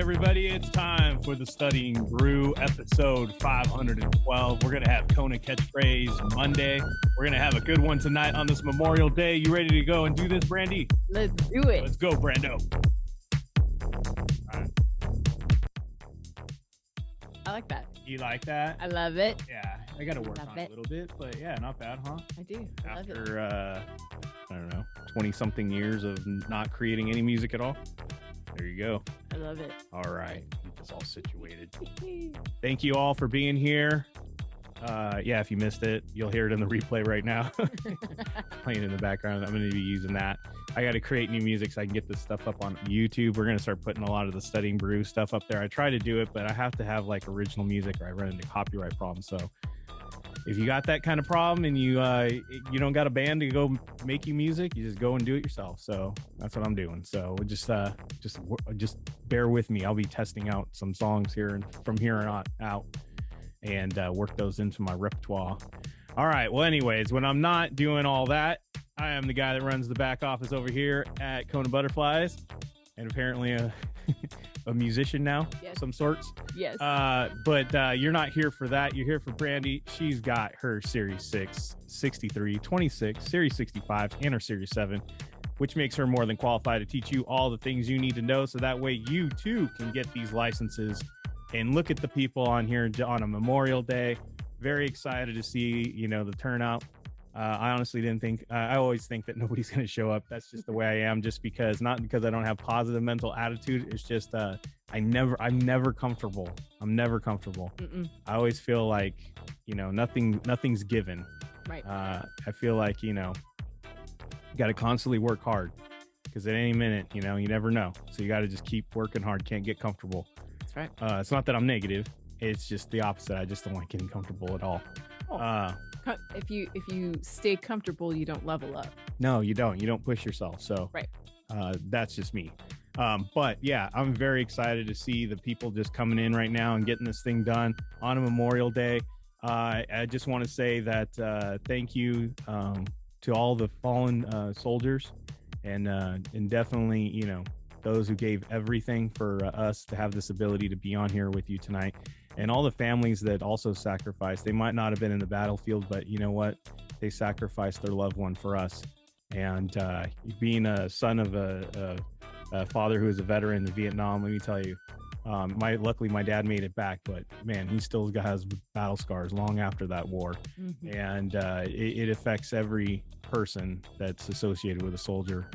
everybody. It's time for the Studying Brew, episode 512. We're going to have Kona Catch Phrase Monday. We're going to have a good one tonight on this Memorial Day. You ready to go and do this, Brandy? Let's do it. Let's go, Brando. All right. I like that. You like that? I love it. Yeah, I got to work Love on it a little bit, but yeah, not bad, huh? I do. I love it. After, I don't know, 20-something years of not creating any music at all. There you go. I love it. All right. Keep us all situated. Thank you all for being here. Yeah, if you missed it, you'll hear it in the replay right now. Playing in the background. I'm going to be using that. I got to create new music so I can get this stuff up on YouTube. We're going to start putting a lot of the Studying Brew stuff up there. I try to do it, but I have to have like original music or I run into copyright problems. So if you got that kind of problem and you don't got a band to go make you music, you just go and do it yourself. So that's what I'm doing. So just bear with me. I'll be testing out some songs here and from here on out and work those into my repertoire. All right. Well, anyways, when I'm not doing all that, I am the guy that runs the back office over here at KonaButterflyz, and apparently a musician now, Yes. some sorts. Yes. But you're not here for that. You're here for Brandy. She's got her Series 6, 63, 26, Series 65, and her Series 7, which makes her more than qualified to teach you all the things you need to know. So that way you too can get these licenses. And look at the people on here on a Memorial Day. Very excited to see, the turnout. I honestly didn't think, I always think that nobody's going to show up. That's just the way I am, just because, not because I don't have positive mental attitude. It's just, I'm never comfortable. I'm never comfortable. Mm-mm. I always feel like, nothing's given. Right. I feel like, you got to constantly work hard because at any minute, you never know. So you got to just keep working hard. Can't get comfortable. That's right. It's not that I'm negative. It's just the opposite. I just don't like getting comfortable at all. If you stay comfortable, you don't level up. No, you don't. You don't push yourself. So Right. That's just me. But yeah, I'm very excited to see the people just coming in right now and getting this thing done on a Memorial Day. I just want to say that thank you to all the fallen soldiers and definitely, those who gave everything for us to have this ability to be on here with you tonight, and all the families that also sacrificed. They might not have been in the battlefield, but you know what? They sacrificed their loved one for us. And being a son of a father who is a veteran in Vietnam, let me tell you, luckily my dad made it back, but man, he still has battle scars long after that war. Mm-hmm. And it affects every person that's associated with a soldier.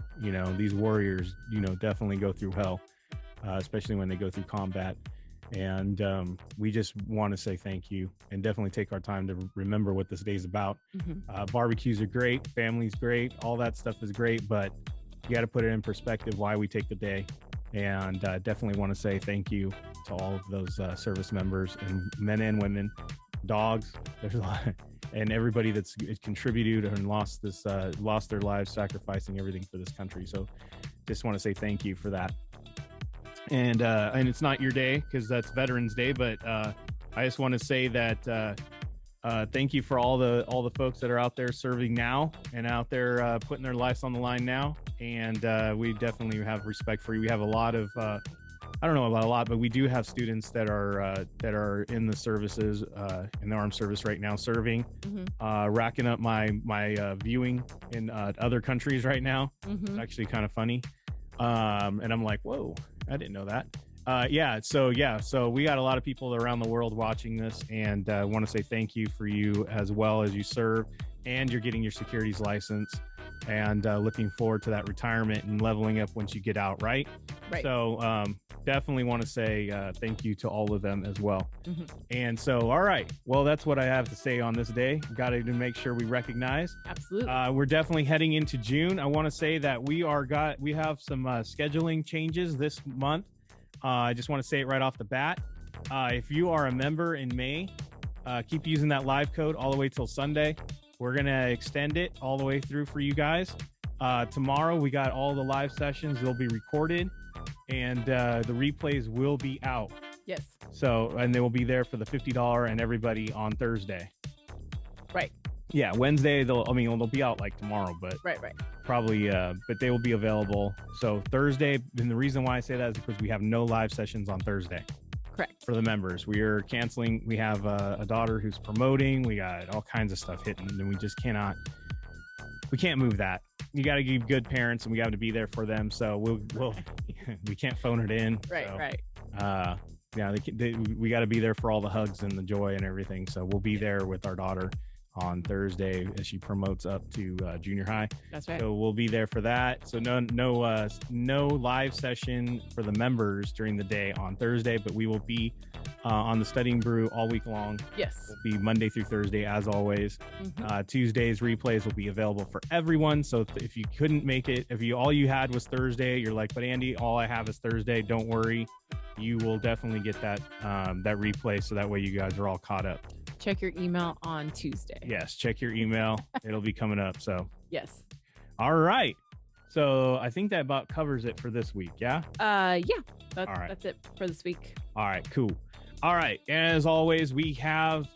These warriors, definitely go through hell, especially when they go through combat. And we just want to say thank you and definitely take our time to remember what this day is about. Mm-hmm. Barbecues are great, family's great, all that stuff is great, but you got to put it in perspective why we take the day. And definitely want to say thank you to all of those service members, and men and women, dogs. There's a lot, and everybody that's contributed and lost their lives sacrificing everything for this country. So just want to say thank you for that. And it's not your day because that's Veterans Day, but I just want to say that thank you for all the folks that are out there serving now and out there putting their lives on the line now. And we definitely have respect for you. We have a lot of I don't know about a lot, but we do have students that are in the services in the armed service right now serving. Mm-hmm. Racking up my viewing in other countries right now. Mm-hmm. It's actually kind of funny. And I'm like, whoa, I didn't know that. So we got a lot of people around the world watching this, and want to say thank you for you as well as you serve, and you're getting your securities license, and looking forward to that retirement and leveling up once you get out, right? So definitely want to say thank you to all of them as well. Mm-hmm. And so, all right, well, that's what I have to say on this day. Got to make sure we recognize. Absolutely. We're definitely heading into June. I want to say that we have some scheduling changes this month. I just want to say it right off the bat. If you are a member in May, keep using that live code all the way till Sunday. We're going to extend it all the way through for you guys. Tomorrow, we got all the live sessions. They'll be recorded, and the replays will be out. Yes. So, and they will be there for the $50 and everybody on Thursday. Right. Yeah, Wednesday, they'll be out like tomorrow, but Right. probably, but they will be available. So Thursday, and the reason why I say that is because we have no live sessions on Thursday. Correct. For the members. We are canceling. We have a daughter who's promoting. We got all kinds of stuff hitting, and we just can't move that. You got to give good parents, and we got to be there for them. So we'll we can't phone it in. Right, so, right. Yeah, we got to be there for all the hugs and the joy and everything. So we'll be there with our daughter on Thursday as she promotes up to junior high. That's right. So we'll be there for that. So no live session for the members during the day on Thursday, but we will be on the Studying Brew all week long. Yes. It'll be Monday through Thursday as always. Tuesdays replays will be available for everyone. So if you couldn't make it, if all you had was Thursday, you're like, but Andy, all I have is Thursday. Don't worry, you will definitely get that replay. So that way you guys are all caught up. Check your email on Tuesday. Yes, check your email. It'll be coming up. So yes. All right. So I think that about covers it for this week. Yeah. Yeah. All right. That's it for this week. All right. Cool. All right. As always, we have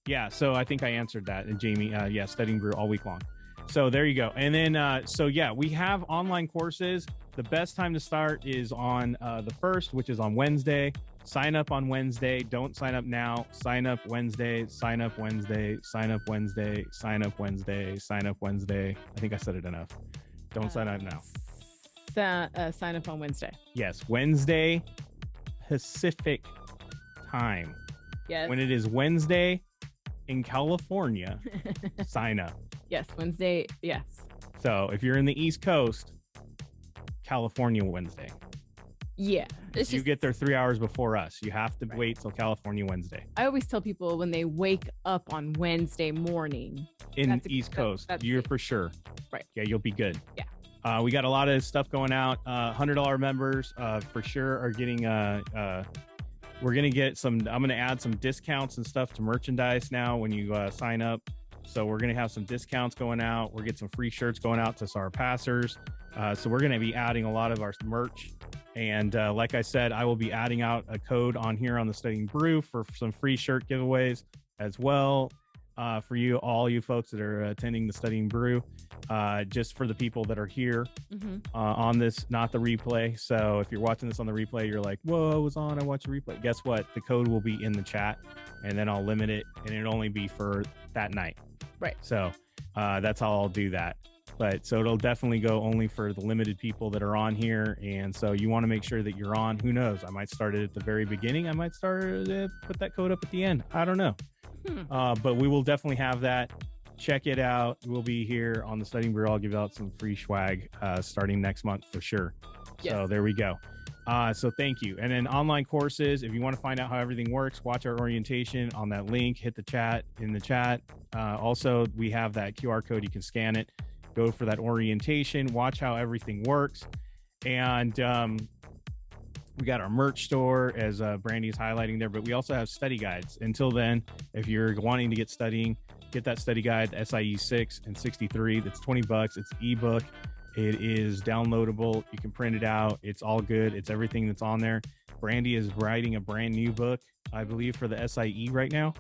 yeah. So I think I answered that. And Jamie, yeah, Studying Brew all week long. So there you go. And then so yeah, we have online courses. The best time to start is on the 1st, which is on Wednesday. Sign up on Wednesday. Don't sign up now. Sign up Wednesday. Sign up Wednesday. Sign up Wednesday. Sign up Wednesday. Sign up Wednesday. I think I said it enough. Don't sign up now. Sign up on Wednesday. Yes, Wednesday Pacific time. Yes. When it is Wednesday in California, sign up. Yes, Wednesday. Yes. So if you're in the East Coast, California Wednesday. Yeah. You get there 3 hours before us. You have to wait till California Wednesday. I always tell people when they wake up on Wednesday morning. In East Coast, you're for sure. Right. Yeah, you'll be good. Yeah. We got a lot of stuff going out. $100 members for sure are getting we're going to get I'm going to add some discounts and stuff to merchandise now when you sign up. So we're going to have some discounts going out. We'll get some free shirts going out to our passers. So we're going to be adding a lot of our merch. And like I said, I will be adding out a code on here on the Studying Brew for some free shirt giveaways as well for all you folks that are attending the Studying Brew, just for the people that are here on this, not the replay. So if you're watching this on the replay, you're like, whoa, I was on, I watched the replay. Guess what? The code will be in the chat, and then I'll limit it, and it'll only be for that night. Right. So that's how I'll do that. But so it'll definitely go only for the limited people that are on here. And so you want to make sure that you're on. Who knows? I might start it at the very beginning. I might put that code up at the end. I don't know. But we will definitely have that. Check it out. We'll be here on the Studying Brew. I'll give out some free swag starting next month for sure. Yes. So there we go. So thank you. And then online courses, if you want to find out how everything works, watch our orientation on that link, hit the chat in the chat. Also, we have that QR code. You can scan it, go for that orientation, watch how everything works. And we got our merch store, as Brandy's highlighting there, but we also have study guides. Until then, if you're wanting to get studying, get that study guide, SIE 6 and 63. That's $20. It's ebook. It is downloadable. You can print it out. It's all good. It's everything that's on there. Brandy is writing a brand new book, I believe, for the SIE right now.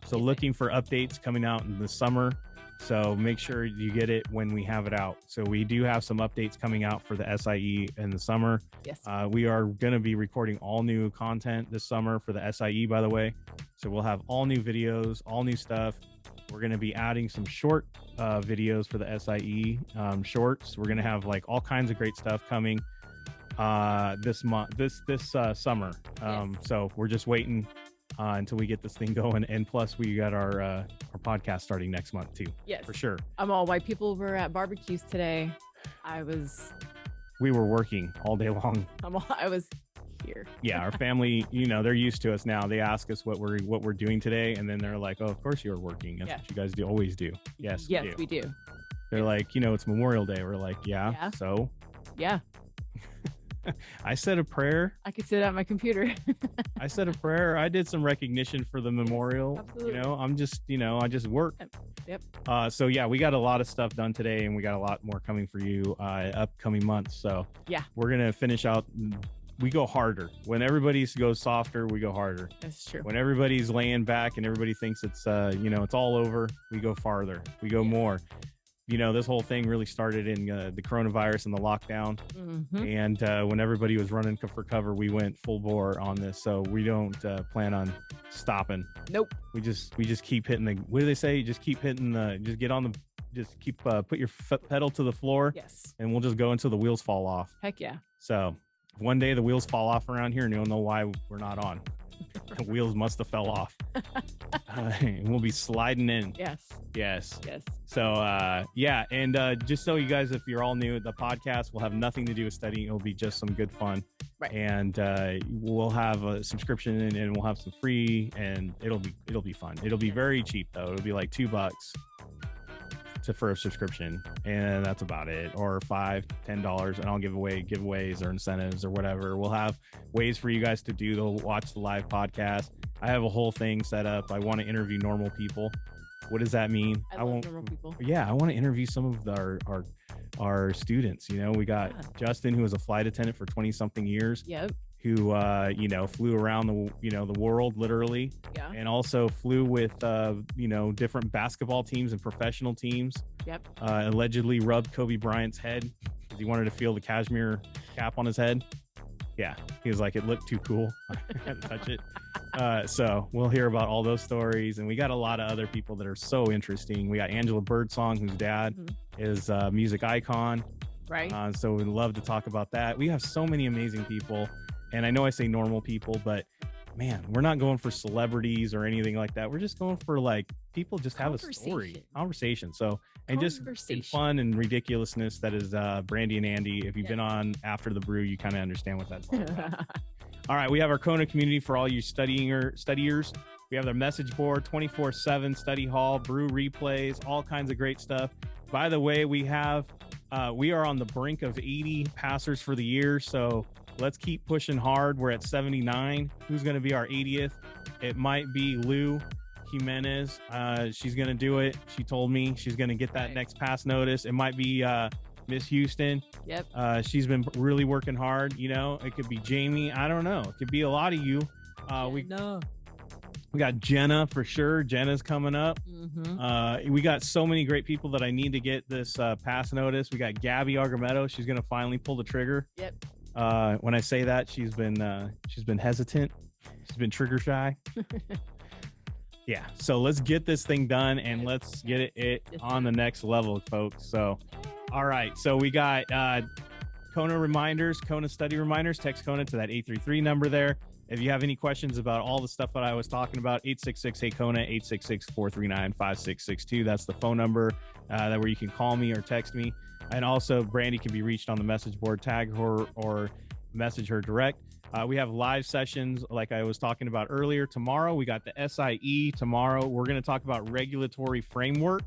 So looking for updates coming out in the summer. So make sure you get it when we have it out. So we do have some updates coming out for the SIE in the summer. Yes. We are going to be recording all new content this summer for the SIE, by the way. So we'll have all new videos, all new stuff. We're going to be adding some short videos for the SIE shorts. We're going to have like all kinds of great stuff coming this summer. So we're just waiting until we get this thing going. And plus we got our podcast starting next month too. Yes, for sure. While people were at barbecues today, we were working all day long. I was here. Yeah, our family, they're used to us now. They ask us what we're doing today, and then they're like, "Oh, of course you're working. That's what you guys always do." Yes, we do. They're like, it's Memorial Day. We're like, yeah. So yeah. I said a prayer. I could sit at my computer. I said a prayer. I did some recognition for the memorial. Absolutely. I'm just, I just work. Yep. So yeah, we got a lot of stuff done today, and we got a lot more coming for you upcoming months. So yeah, we're gonna finish out. We go harder. When everybody goes softer, we go harder. That's true. When everybody's laying back and everybody thinks it's it's all over, we go farther. We go more. this whole thing really started in the coronavirus and the lockdown. And when everybody was running for cover, we went full bore on this. So we don't plan on stopping. Nope. We just keep hitting the, what do they say? Just keep hitting the, just get on the, just keep, put your pedal to the floor. Yes. And we'll just go until the wheels fall off. Heck yeah. So one day the wheels fall off around here and you'll know why we're not on. The wheels must have fell off. And we'll be sliding in. Yes. So yeah, and just so you guys, if you're all new, the podcast will have nothing to do with studying. It'll be just some good fun. Right. And we'll have a subscription and we'll have some free, and it'll be fun. It'll be very cheap though. It'll be like $2 for a subscription, and that's about it, or $5-10, and I'll give away giveaways or incentives or whatever. We'll have ways for you guys to watch the live podcast. I have a whole thing set up. I want to interview normal people. What does that mean? I love normal people. Yeah, I want to interview some of our students. We got Justin, who was a flight attendant for 20 something years. Yep. Who flew around the world literally. Yeah. And also flew with different basketball teams and professional teams. Yep. Allegedly rubbed Kobe Bryant's head because he wanted to feel the cashmere cap on his head. Yeah, he was like, it looked too cool. I had to touch it. So we'll hear about all those stories, and we got a lot of other people that are so interesting. We got Angela Birdsong, whose dad is a music icon. Right. So we'd love to talk about that. We have so many amazing people. And I know I say normal people, but man, we're not going for celebrities or anything like that. We're just going for like people just have a story, conversation. So, and just in fun and ridiculousness. That is Brandy and Andy. If you've been on After the Brew, you kind of understand what that's all about. All right. We have our Kona community for all you studiers. We have their message board, 24/7 study hall, brew replays, all kinds of great stuff. By the way, we are on the brink of 80 passers for the year. So let's keep pushing hard. We're at 79. Who's going to be our 80th? It might be Lou Jimenez. She's going to do it. She told me she's going to get that next pass notice. It might be Miss Houston. Yep. She's been really working hard. It could be Jamie. I don't know. It could be a lot of you. We got Jenna for sure. Jenna's coming up. We got so many great people that I need to get this pass notice. We got Gabby Argametto. She's going to finally pull the trigger. Yep. When I say that, she's been hesitant. She's been trigger shy. Yeah. So let's get this thing done and let's get it on the next level, folks. So, all right. So we got Kona reminders, Kona study reminders. Text Kona to that 833 number there. If you have any questions about all the stuff that I was talking about, 866-HEY-KONA, 866-439-5662. That's the phone number where you can call me or text me. And also, Brandy can be reached on the message board. Tag her or message her direct. We have live sessions like I was talking about earlier. Tomorrow, we got the SIE. Tomorrow, we're going to talk about regulatory framework.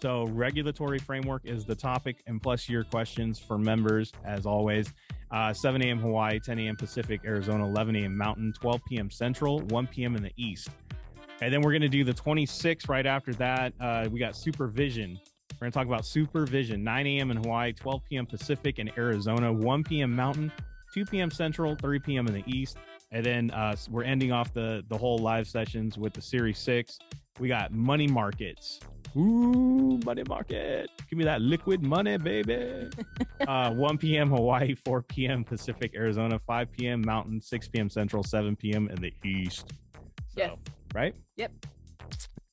So regulatory framework is the topic, and plus your questions for members, as always. 7 a.m. Hawaii, 10 a.m. Pacific, Arizona, 11 a.m. Mountain, 12 p.m. Central, 1 p.m. in the East. And then we're going to do the 26th right after that. We got supervision. We're going to talk about supervision, 9 a.m. in Hawaii, 12 p.m. Pacific in Arizona, 1 p.m. Mountain, 2 p.m. Central, 3 p.m. in the East. And then we're ending off the whole live sessions with the Series 6. We got money markets. Ooh, money market. Give me that liquid money, baby. 1 p.m. Hawaii, 4 p.m. Pacific, Arizona, 5 p.m. Mountain, 6 p.m. Central, 7 p.m. in the East. So, yes. Right? Yep.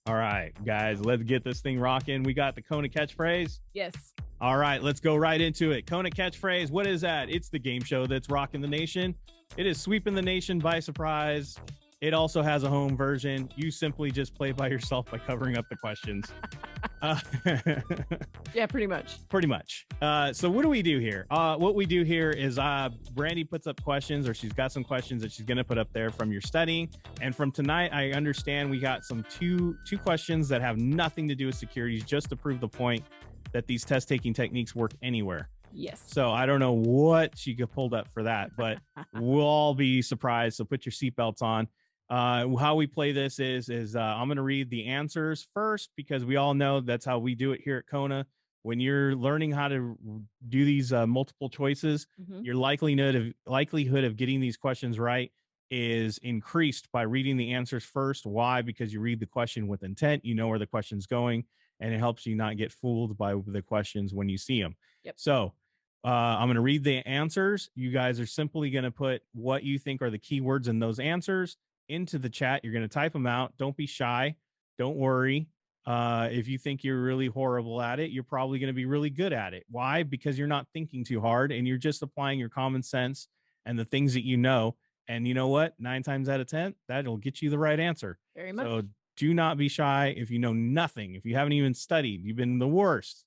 All right, guys, let's get this thing rocking. We got the Kona Catch Phrase. Yes. All right, let's go right into it. Kona Catch Phrase. What is that? It's the game show that's rocking the nation. It is sweeping the nation by surprise. It also has a home version. You simply just play by yourself by covering up the questions. Yeah, pretty much. Pretty much. So what do we do here? What we do here is Brandy puts up questions, or she's got some questions that she's going to put up there from your studying. And from tonight, I understand we got some two questions that have nothing to do with securities, just to prove the point that these test taking techniques work anywhere. Yes. So I don't know what she could pulled up for that, but we'll all be surprised. So put your seatbelts on. How we play this is I'm going to read the answers first, because we all know that's how we do it here at Kona. When you're learning how to do these multiple choices, your likelihood of getting these questions right is increased by reading the answers first. Why? Because you read the question with intent. You know where the question's going. and it helps you not get fooled by the questions when you see them. Yep. So I'm going to read the answers. You guys are simply going to put what you think are the keywords in those answers into the chat. You're going to type them out. Don't be shy. Don't worry. If you think you're really horrible at it, you're probably going to be really good at it. Why? Because you're not thinking too hard and you're just applying your common sense and the things that you know. And you know what? 9 times out of 10, that'll get you the right answer. Very much. So do not be shy. If you know nothing, if you haven't even studied, you've been the worst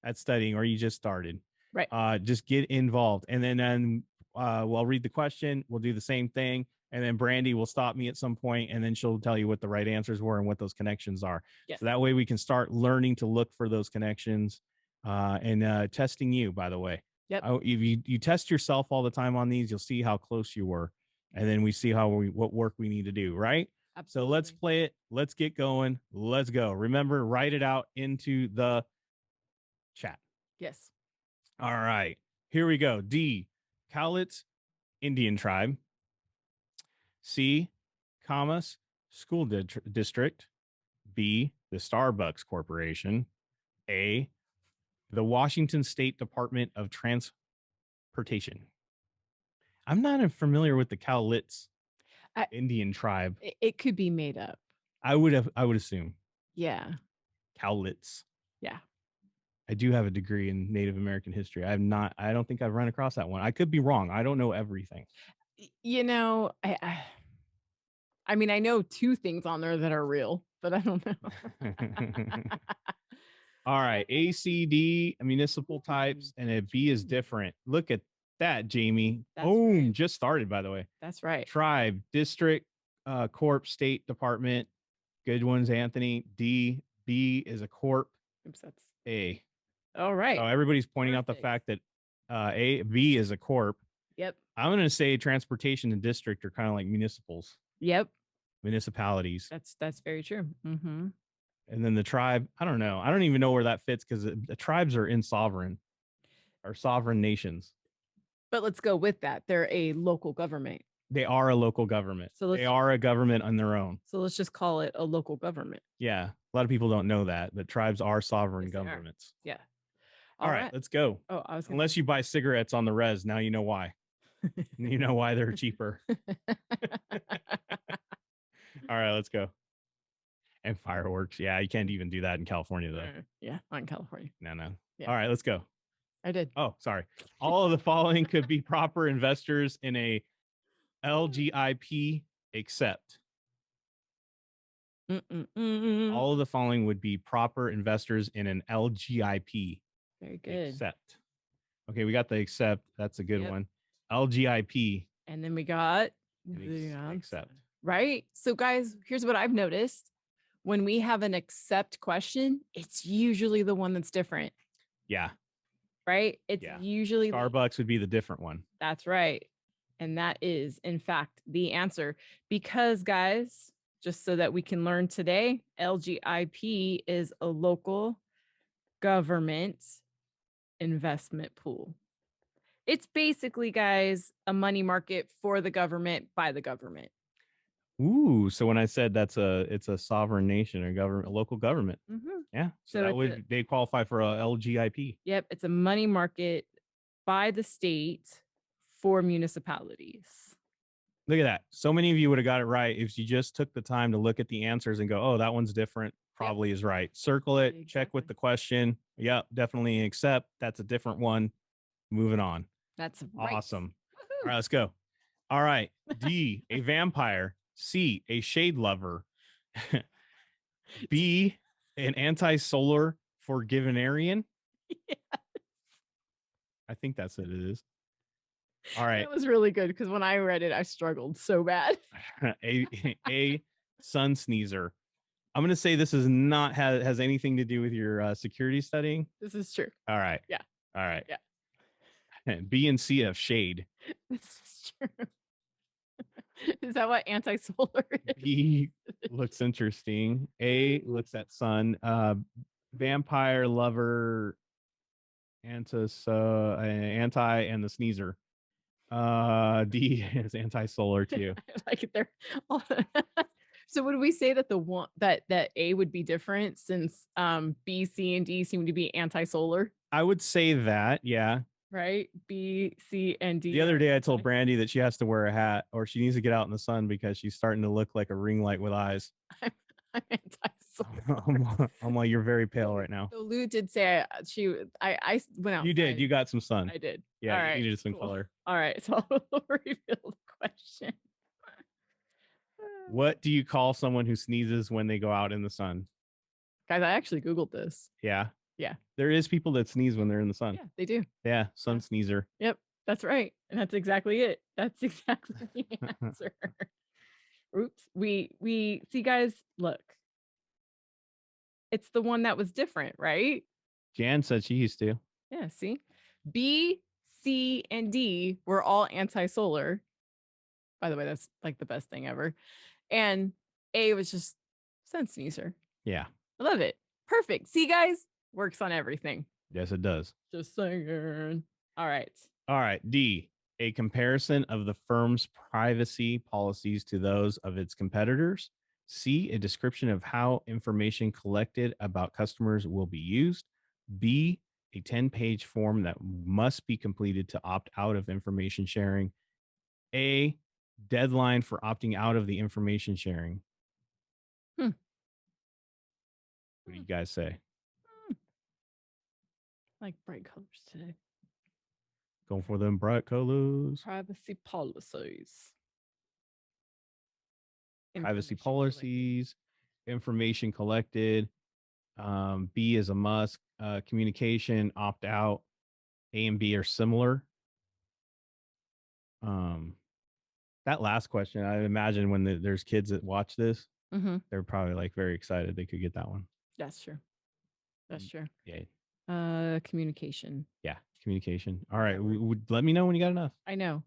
at studying, or you just started. Right. Just get involved. And then we'll read the question. We'll do the same thing. And then Brandy will stop me at some point, and then she'll tell you what the right answers were and what those connections are. Yes. So that way we can start learning to look for those connections and testing you, by the way. Yep. If you test yourself all the time on these, you'll see how close you were. And then we see what work we need to do, right? Absolutely. So let's play it. Let's get going. Let's go. Remember, write it out into the chat. Yes. All right. Here we go. D, Cowlitz Indian Tribe. C, Camas School District. B, the Starbucks Corporation. A, the Washington State Department of Transportation. I'm not familiar with the Cowlitz Indian Tribe. It could be made up. I would assume. Yeah. Cowlitz. Yeah. I do have a degree in Native American history. I don't think I've run across that one. I could be wrong. I don't know everything. You know, I mean, I know 2 things on there that are real, but I don't know. All right. A, C, D, municipal types, and a B is different. Look at that, Jamie. Boom. Right. Just started, by the way. That's right. Tribe, district, corp, state department. Good ones, Anthony. D, B is a corp. Oops, that's A. All right. So everybody's pointing out the fact that B is a corp. Yep. I'm going to say transportation and district are kind of like municipals. Yep. Municipalities. That's very true. Mm-hmm. And then the tribe, I don't know. I don't even know where that fits because the tribes are sovereign nations. But let's go with that. They're a local government. They are a local government. So they are a government on their own. So let's just call it a local government. Yeah. A lot of people don't know that tribes are sovereign governments. Yeah. All right, let's go. Oh, unless you buy cigarettes on the res, now you know why. You know why they're cheaper. All right, let's go. And fireworks. Yeah, you can't even do that in California, though. Yeah, not in California. No. Yeah. All right, let's go. I did. Oh, sorry. All of the following could be proper investors in a LGIP except. All of the following would be proper investors in an LGIP. Very good. Except. Okay, we got the except. That's a good one. LGIP. And then we got the except. Right? So guys, here's what I've noticed. When we have an accept question, it's usually the one that's different. Yeah. Right? It's usually Starbucks would be the different one. That's right. And that is, in fact, the answer. Because, guys, just so that we can learn today, LGIP is a local government investment pool. It's basically, guys, a money market for the government by the government. Ooh, so when I said it's a sovereign nation or government, a local government. Mm-hmm. Yeah. So they qualify for a LGIP. Yep. It's a money market by the state for municipalities. Look at that. So many of you would have got it right if you just took the time to look at the answers and go, oh, that one's different. Probably is right. Circle it, check with the question. Yep, definitely accept. That's a different one. Moving on. That's right. Awesome. All right, let's go. All right. D, a vampire. C, a shade lover. B, an anti-solar forgivenarian. Yeah. I think that's what it is. All right. That was really good because when I read it, I struggled so bad. a sun sneezer. I'm going to say this is not has anything to do with your security studying. This is true. All right. Yeah. All right. Yeah. B and C of shade. This is true. Is that what anti-solar is? B looks interesting. A looks at sun. Vampire lover. Anti and the sneezer. D is anti-solar too. I like it there. So would we say that the one that A would be different since B, C, and D seem to be anti-solar, I would say that, yeah. right? B, C, and D. The other are day I told anti- Brandy that she has to wear a hat or she needs to get out in the sun because she's starting to look like a ring light with eyes. I'm anti-solar. I'm like, you're very pale right now. So Lou did say I went outside. You did. You got some sun. I did. Yeah, All you right, needed some cool. color. All right, so I'll reveal the question. What do you call someone who sneezes when they go out in the sun? Guys, I actually Googled this. Yeah. Yeah. There is people that sneeze when they're in the sun. Yeah, they do. Yeah, sun Yeah. sneezer. Yep, that's right. And that's exactly it. That's exactly the answer. Oops. We see, guys, look. It's the one that was different, right? Jan said she used to. Yeah, see? B, C, and D were all anti-solar. By the way, that's like the best thing ever. And A was just sun sneezer. Yeah. I love it. Perfect. See, guys, works on everything. Yes, it does. Just saying. All right. All right. D, a comparison of the firm's privacy policies to those of its competitors. C, a description of how information collected about customers will be used. B, a 10-page form that must be completed to opt out of information sharing. A, deadline for opting out of the information sharing. What do you guys say? Like bright colors today. Going for them bright colors. Privacy policies. Privacy Information policies, information collected. B is a must. Communication, opt out. A and B are similar. That last question, I imagine when there's kids that watch this, they're probably like very excited they could get that one. That's true. That's true. Yeah. Communication. Yeah, communication. All right. Let me know when you got enough. I know.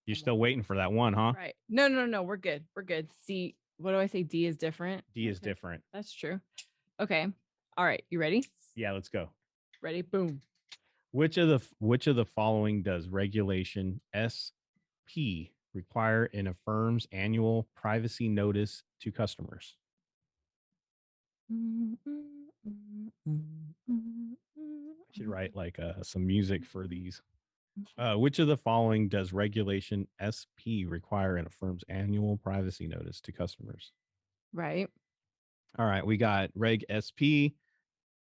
You're still waiting for that one, huh? Right. No. We're good. We're good. C, what do I say? D is different. D is different. That's true. Okay. All right. You ready? Yeah, let's go. Ready? Boom. Which of the following does regulation SP require in a firm's annual privacy notice to customers? I should write like some music for these. Which of the following does regulation SP require in a firm's annual privacy notice to customers? Right. All right, we got Reg SP.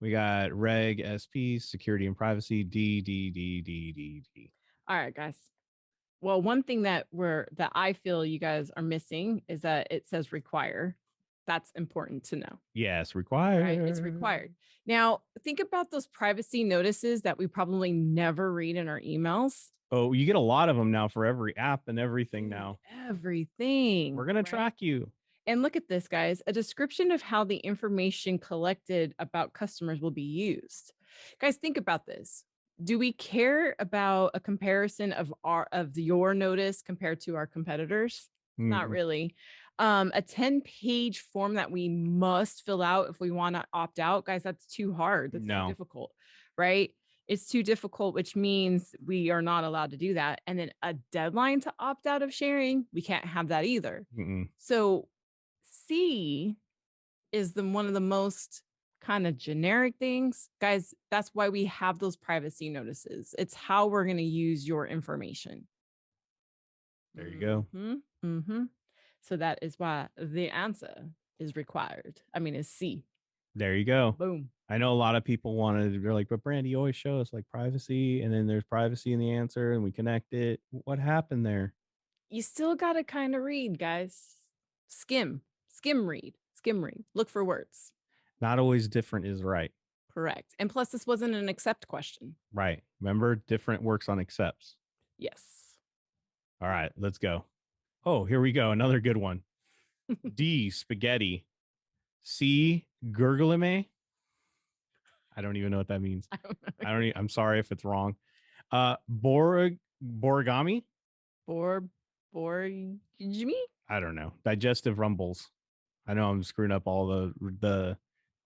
We got Reg SP, security and privacy, D. All right, guys. Well, one thing that I feel you guys are missing is that it says require. That's important to know. Yes, required. Right, it's required. Now, think about those privacy notices that we probably never read in our emails. Oh, you get a lot of them now for every app and everything now. Everything. We're going to track you. And look at this, guys, a description of how the information collected about customers will be used. Guys, think about this. Do we care about a comparison of your notice compared to our competitors? Not really. A 10-page form that we must fill out if we want to opt out, guys, that's too hard. That's too difficult, right? It's too difficult, which means we are not allowed to do that. And then a deadline to opt out of sharing, we can't have that either. So C is one of the most kind of generic things. Guys, that's why we have those privacy notices. It's how we're going to use your information. There you go. So that is why the answer is required. I mean, it's C. There you go. Boom. I know a lot of people they're like, but Brandy, you always show us like privacy, and then there's privacy in the answer, and we connect it. What happened there? You still got to kind of read, guys. Skim read. Look for words. Not always different is right. Correct. And plus, this wasn't an accept question. Right. Remember, different works on accepts. Yes. All right, let's go. Oh, here we go. Another good one. D, spaghetti. C, gurgleme. I don't even know what that means. I'm sorry if it's wrong. Borigami. Borigami? I don't know. Digestive rumbles. I know I'm screwing up all the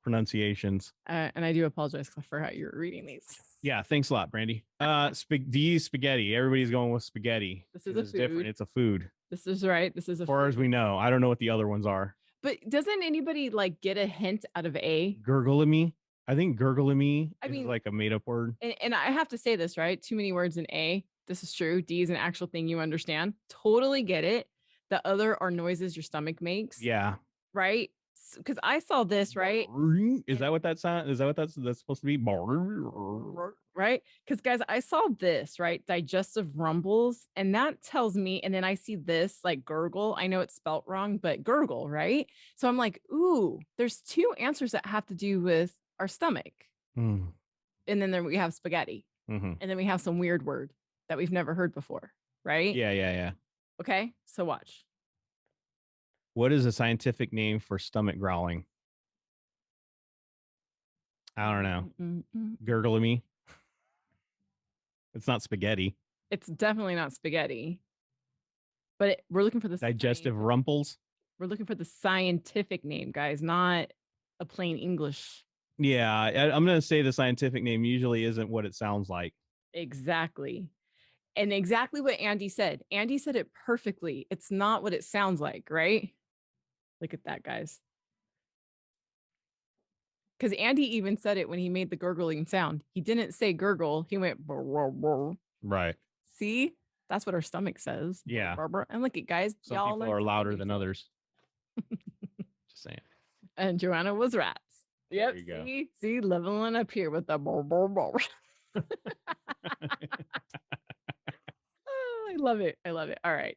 pronunciations. And I do apologize for how you're reading these. Yeah, thanks a lot, Brandy. Spaghetti. Everybody's going with spaghetti. This is a It's different. food. It's a food. This is right. This is a As far food. as we know, I don't know what the other ones are. But doesn't anybody like get a hint out of A? Gurgle-a-me. I think gurgle-a-me I mean, is like a made-up word. And I have to say this, right? Too many words in A. This is true. D is an actual thing you understand. Totally get it. The other are noises your stomach makes. Yeah. Right? Because I saw this, right? Is that what that sound? Is that what that's supposed to be? Right? Because guys, I saw this, right? Digestive rumbles, and that tells me, and then I see this like gurgle. I know it's spelt wrong, but gurgle, right? So I'm like, ooh, there's two answers that have to do with our stomach. Mm. And then we have spaghetti. Mm-hmm. And then we have some weird word that we've never heard before, right? Yeah. Okay, so watch. What is a scientific name for stomach growling? I don't know. Gurgle-a-me. It's not spaghetti. It's definitely not spaghetti. But we're looking for the Digestive rumples. We're looking for the scientific name, guys, not a plain English. Yeah, I'm going to say the scientific name usually isn't what it sounds like. Exactly. And exactly what Andy said. Andy said it perfectly. It's not what it sounds like, right? Look at that, guys. Because Andy even said it when he made the gurgling sound. He didn't say gurgle. He went burr, burr, burr. Right. See? That's what our stomach says. Yeah. Burr, burr. And look at guys. Some y'all people are louder than others. Just saying. And Joanna was rats. Yep. There you go. See, leveling up here with the burr, burr, burr. Oh, I love it. I love it. All right.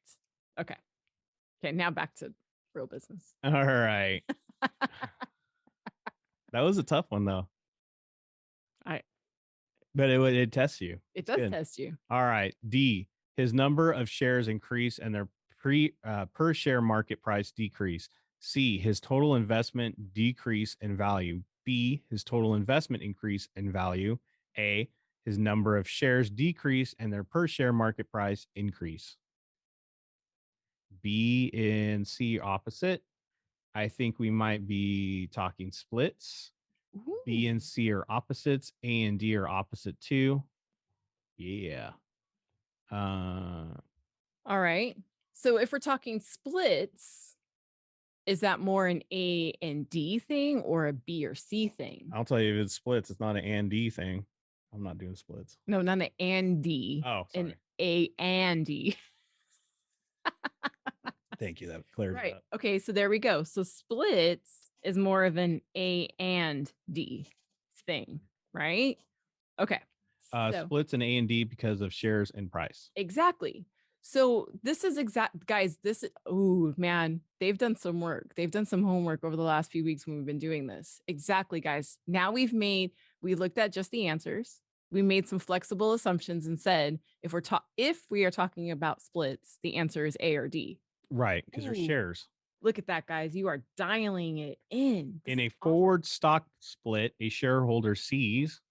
Okay. Okay. Now back to real business. All right. That was a tough one, though. But it tests you. It does test you. All right. D. His number of shares increase and their per share market price decrease. C. His total investment decrease in value. B. His total investment increase in value. A. His number of shares decrease and their per share market price increase. B and C opposite. I think we might be talking splits. Ooh. B and C are opposites. A and D are opposite too. Yeah. All right. So if we're talking splits, is that more an A and D thing or a B or C thing? I'll tell you, if it's splits, it's not an and D thing. I'm not doing splits. No, not an and D. Oh, sorry. An A and D. Thank you. That clears right. up. Okay, so there we go. So splits is more of an A and D thing, right? Okay. Splits an A and D because of shares and price. Exactly. So this is guys, oh man, they've done some work. They've done some homework over the last few weeks when we've been doing this. Exactly, guys. Now we looked at just the answers. We made some flexible assumptions and said, if we are talking about splits, the answer is A or D. Right, because there's shares. Look at that, guys. You are dialing it in. In a forward stock split, a shareholder sees.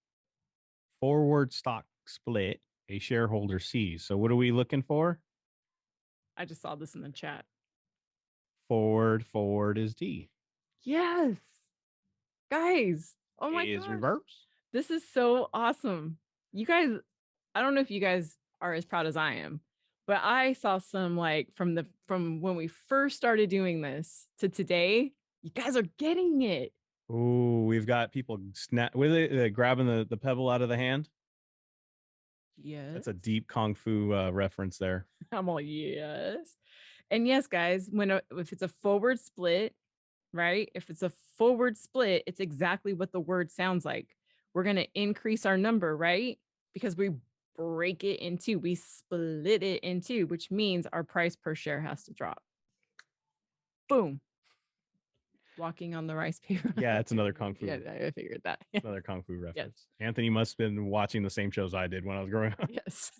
Forward stock split, a shareholder sees. So what are we looking for? I just saw this in the chat. Forward is D. Yes. Guys. Oh my God. gosh. Is reverse. This is so awesome. You guys, I don't know if you guys are as proud as I am, but I saw some like from when we first started doing this to today, you guys are getting it. Oh, we've got people grabbing the pebble out of the hand. Yes. That's a deep Kung Fu reference there. I'm all yes. And yes, guys, if it's a forward split, right? If it's a forward split, it's exactly what the word sounds like. We're going to increase our number, right? Because we break it in two. We split it in two, which means our price per share has to drop. Boom. Walking on the rice paper. Yeah, it's another Kung Fu. Yeah, I figured that. Another Kung Fu reference. Yes. Anthony must have been watching the same shows I did when I was growing up. Yes.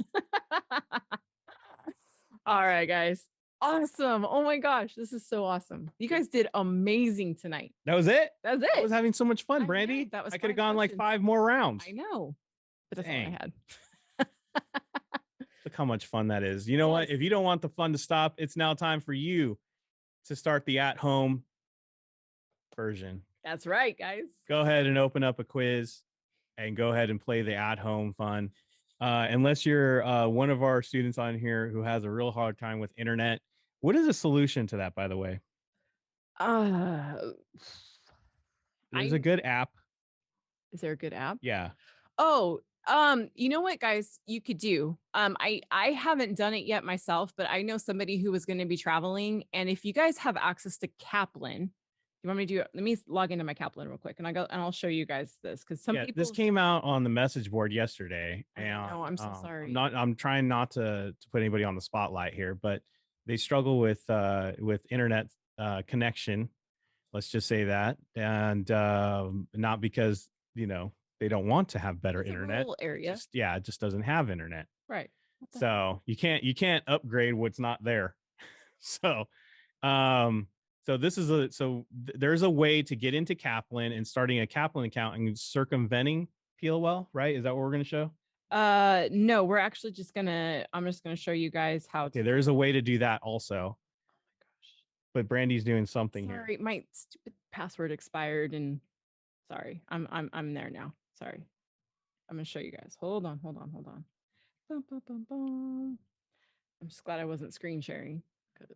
All right, guys. Awesome. Oh my gosh, this is so awesome. You guys did amazing tonight. That was it? That was it. I was having so much fun, Brandy. I could have gone like 5 more rounds. I know. But that's all I had. Look how much fun that is. You know what? If you don't want the fun to stop, it's now time for you to start the at-home version. That's right, guys. Go ahead and open up a quiz and go ahead and play the at-home fun. Unless you're one of our students on here who has a real hard time with internet, what is a solution to that, by the way? There's a good app. Is there a good app? Yeah. Oh, you know what, guys, you could do. I haven't done it yet myself, but I know somebody who was going to be traveling. And if you guys have access to Kaplan, you want me to do it? Let me log into my Kaplan real quick, and I'll show you guys this because some people. This came out on the message board yesterday, and I'm so sorry. I'm trying not to put anybody on the spotlight here, but they struggle with internet connection. Let's just say that, and not because they don't want to have better internet. Area. It just doesn't have internet. Right. So you can't upgrade what's not there. So there's a way to get into Kaplan and starting a Kaplan account and circumventing PLL, right? Is that what we're going to show? No, we're actually I'm just gonna show you guys how to. There's a way to do that also. Oh my gosh. But Brandy's doing something here. Sorry, my stupid password expired, and sorry, I'm there now. Sorry. I'm gonna show you guys. Hold on. Bum, bum, bum, bum. I'm just glad I wasn't screen sharing because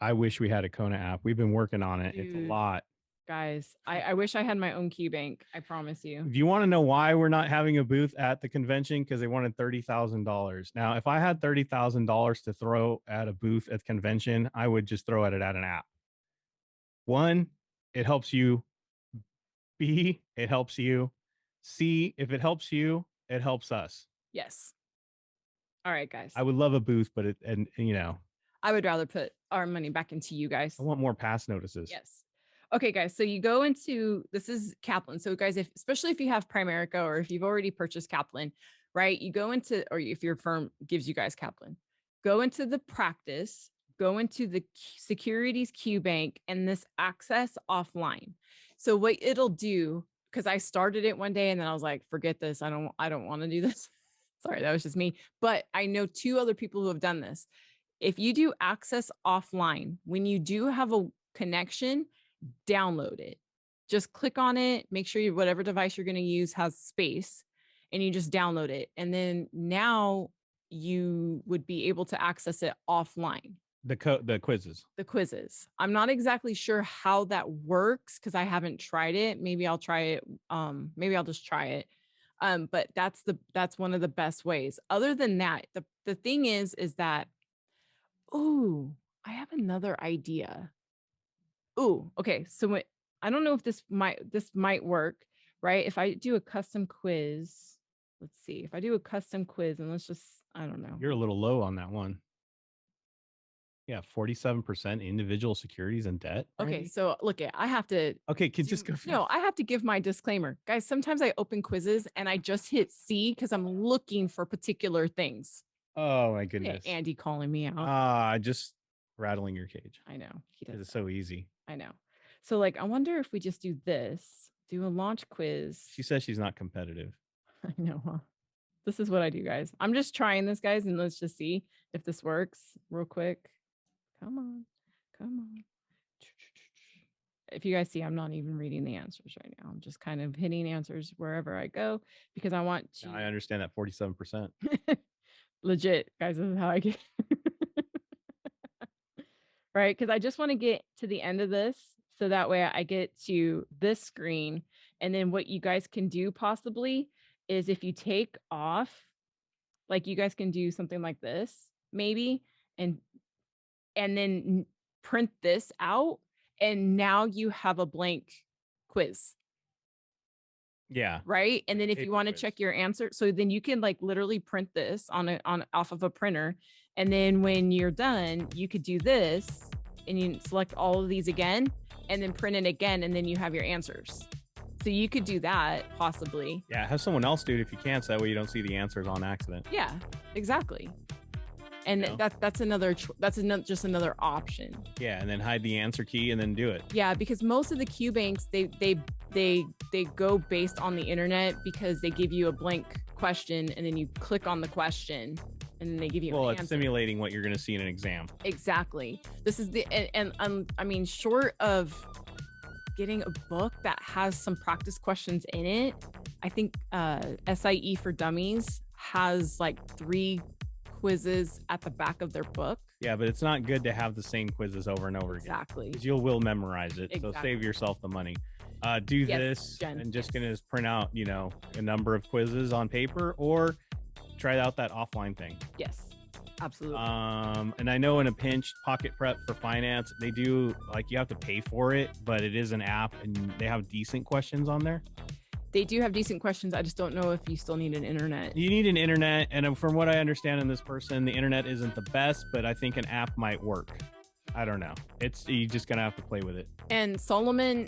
I wish we had a Kona app. We've been working on it. Dude, it's a lot. Guys, I wish I had my own key bank. I promise you. Do you want to know why we're not having a booth at the convention? Because they wanted $30,000. Now, if I had $30,000 to throw at a booth at the convention, I would just throw at an app. One, it helps you. B, it helps you. C, if it helps you, it helps us. Yes. All right, guys. I would love a booth, but I would rather put our money back into you guys. I want more pass notices. Yes. Okay, guys. So you go into, this is Kaplan. So guys, especially if you have Primerica or if you've already purchased Kaplan, right? You go into, or if your firm gives you guys Kaplan, go into the practice, go into the securities Q bank and this access offline. So what it'll do, because I started it one day and then I was like, forget this. I don't want to do this. Sorry, that was just me. But I know 2 other people who have done this. If you do access offline, when you do have a connection, download it. Just click on it. Make sure whatever device you're going to use has space and you just download it. And then now you would be able to access it offline. The quizzes. I'm not exactly sure how that works because I haven't tried it. Maybe I'll try it. Maybe I'll just try it. But that's one of the best ways. Other than that, the thing is that, I have another idea. Okay. So I don't know if this might work, right? If I do a custom quiz, let's see. If I do a custom quiz and I don't know. You're a little low on that one. Yeah, 47% individual securities and debt. Okay, so look, I have to. Okay, just go. No, I have to give my disclaimer, guys. Sometimes I open quizzes and I just hit C because I'm looking for particular things. Oh my goodness! Andy calling me out. Just rattling your cage. I know he does. It's so easy. I know. So I wonder if we just do a launch quiz. She says she's not competitive. I know. Huh? This is what I do, guys. I'm just trying this, guys, and let's just see if this works real quick. Come on. If you guys see, I'm not even reading the answers right now. I'm just kind of hitting answers wherever I go because I want to. I understand that 47%. Legit, guys, this is how I get. Right? Because I just want to get to the end of this so that way I get to this screen. And then what you guys can do possibly is if you take off, you guys can do something like this, maybe, and then print this out. And now you have a blank quiz. Yeah. Right. And then if you want to check your answer, so then you can literally print this off of a printer. And then when you're done, you could do this and you select all of these again and then print it again. And then you have your answers. So you could do that possibly. Yeah. Have someone else do it if you can. So that way you don't see the answers on accident. Yeah, exactly. And that's just another option. Yeah, and then hide the answer key and then do it. Yeah, because most of the Q banks they go based on the internet because they give you a blank question and then you click on the question and then they give you well, an it's answer. simulating what you're going to see in an exam. Exactly. This is the I mean, short of getting a book that has some practice questions in it, I think SIE for Dummies has like 3 quizzes at the back of their book. Yeah, but it's not good to have the same quizzes over and over again. Exactly. Because you will memorize it. Exactly. So save yourself the money. Do this Jen, and just gonna print out, you know, a number of quizzes on paper, or try out that offline thing. Yes, absolutely. And I know in a pinch, Pocket Prep for Finance, they do, like, you have to pay for it, but it is an app and they have decent questions on there. They do have decent questions. I just don't know if you still need an internet. You need an internet, and from what I understand in this person, the internet isn't the best, but I think an app might work. I don't know. You just gonna have to play with it. And Solomon,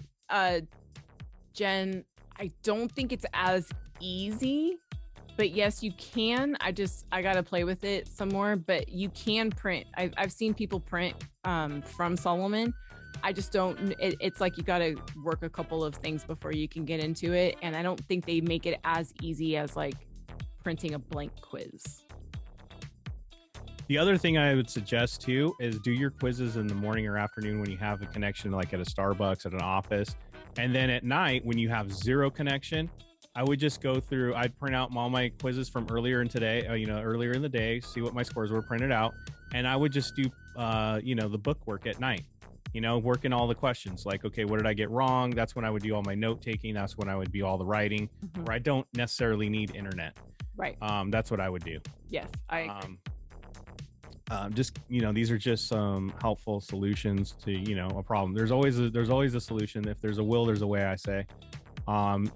Jen, I don't think it's as easy, but yes, you can. I gotta play with it some more, but you can print. I've seen people print from Solomon. I just don't, it's like you got to work a couple of things before you can get into it. And I don't think they make it as easy as like printing a blank quiz. The other thing I would suggest too is do your quizzes in the morning or afternoon when you have a connection, like at a Starbucks, at an office. And then at night when you have 0 connection, I would just go through, I'd print out all my quizzes from earlier in today, earlier in the day, see what my scores were, printed out. And I would just do, the book work at night. Working all the questions, like, okay, what did I get wrong? That's when I would do all my note taking. That's when I would do all the writing, where I don't necessarily need internet. Right. That's what I would do. Yes, I agree. These are just some helpful solutions to, a problem. There's always a solution. If there's a will, there's a way, I say. For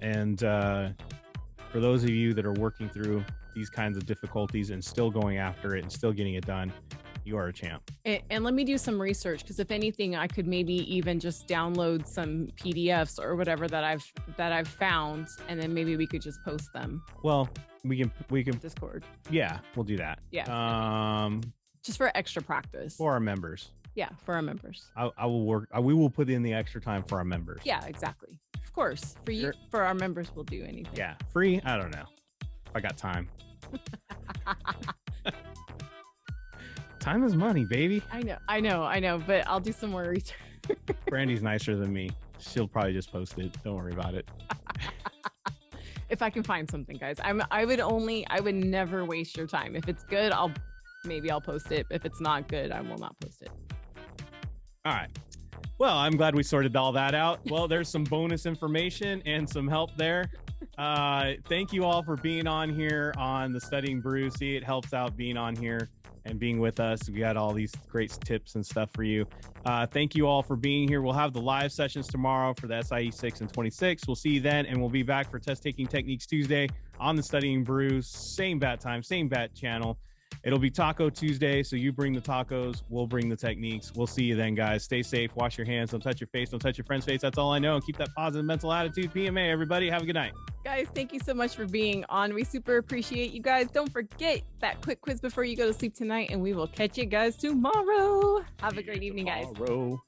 those of you that are working through these kinds of difficulties and still going after it and still getting it done, you are a champ. And let me do some research, because if anything, I could maybe even just download some PDFs or whatever that I've found, and then maybe we could just post them. Well, we can Discord. Yeah, we'll do that. Yeah. Just for extra practice. For our members. Yeah, for our members. We will put in the extra time for our members. Yeah, exactly. Of course. For you, for our members, we'll do anything. Yeah. Free? I don't know. If I got time. Time is money, baby. I know, but I'll do some more research. Brandy's nicer than me. She'll probably just post it. Don't worry about it. If I can find something, guys. I would never waste your time. If it's good, I'll post it. If it's not good, I will not post it. All right. Well, I'm glad we sorted all that out. Well, there's some bonus information and some help there. Thank you all for being on here on the Studying Brew. See, it helps out being on here and being with us. We got all these great tips and stuff for you. Thank you all for being here. We'll have the live sessions tomorrow for the SIE 6 and 26. We'll see you then, and we'll be back for Test Taking Techniques Tuesday on the Studying Brew. Same bat time, same bat channel. It'll be Taco Tuesday, so you bring the tacos, we'll bring the techniques. We'll see you then, guys. Stay safe, wash your hands, don't touch your face, don't touch your friend's face. That's all I know. And keep that positive mental attitude. PMA, everybody. Have a good night. Guys, thank you so much for being on. We super appreciate you guys. Don't forget that quick quiz before you go to sleep tonight, and we will catch you guys tomorrow. Have a great evening, guys. Tomorrow.